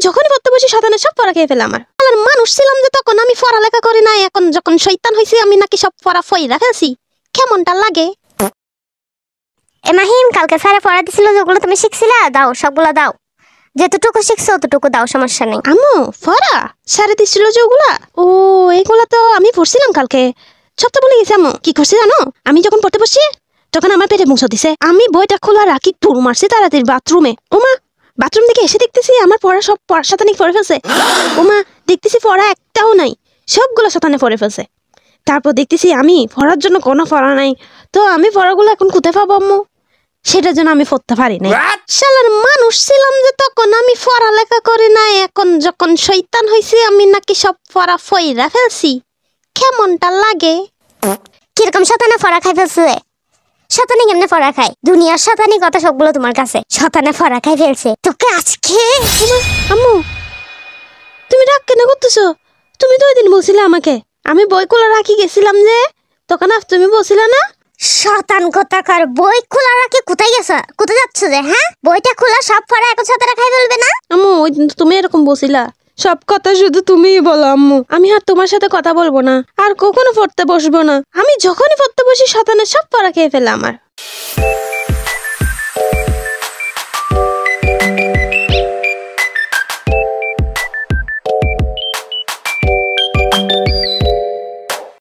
যখনই পড়তে বসি শয়তানের সব পড়া খেয়ে ফেলে আমার। আর মানুষ ছিলাম যে তখন আমি পড়ালেখা করি না, এখন যখন শয়তান হইছি আমি নাকি সব পড়া ফইরা ফেলছি। কেমনটা লাগে? মাহিম, কালকে স্যারে পড়া দিছিল যেগুলো তুমি শিখছিলা, দাও সবগুলা দাও। যেতটুকু শিখছো ততটুকু দাও, সমস্যা নেই। আম্মু পড়া সারে দিছিল যে ওগুলা, ও এইগুলা তো আমি পড়ছিলাম কালকে, সব তো ভুলে গেছি। আম্মু কি করছি জানো? আমি যখন পড়তে বসছি তখন আমার পেটে মুছো দিছে, আমি বইটা খোলা রাখি টুর মারছি তাড়াতাড়ি বাথরুমে। ওমা, বাথরুম থেকে এসে দেখতেছি আমার পড়া সব শয়তানি পড়ে ফেলছে। ওমা, দেখতেছি পড়া একটাও নাই, সবগুলো শয়তানে পড়ে ফেলছে। তারপর দেখতেছি আমি পড়ার জন্য কোনো পড়া নাই, তো আমি পড়াগুলো এখন কোথায় পাবো আম্মু? সেটার জন্য আমি পড়তে পারি না। শালার মানুষ ছিলাম যে তখন আমি পড়ালেখা করি না, এখন যখন শয়তান হইছি আমি নাকি সব পড়া ফইরা ফেলছি। কেমনটা লাগে? কিরকম শতানে ফড়া খাই ফেলছে? শতানে কেমনে ফড়া খায়? দুনিয়ার শতানি কথা সবগুলো তোমার কাছে। শতানে ফড়া খাই ফেলছে তোকে আজকে। আম্মু তুমি রাগ কেন করতেছো? তুমি তো ওই দিন বলছিলে আমাকে, আমি বইগুলো রাখি গেছিলাম যে, তখন তুমি বলছিলে না? শতান কথাকার, বই খোলা রাখি কোথায় গেছে? কোথায় যাচ্ছ যে? হ্যাঁ, বইটা খোলা সব ফড়া এক সাথে খাই ফেলবে না? আম্মু ওই দিন তো তুমি এরকম বলছিলা, সব কথা শুধু তুমিই বলো আম্মু, আমি আর তোমার সাথে কথা বলবো না, আর কখনো পড়তে বসবো না। আমি যখনই পড়তে বসি শয়তানের সব পড়া খেয়ে ফেলে আমার।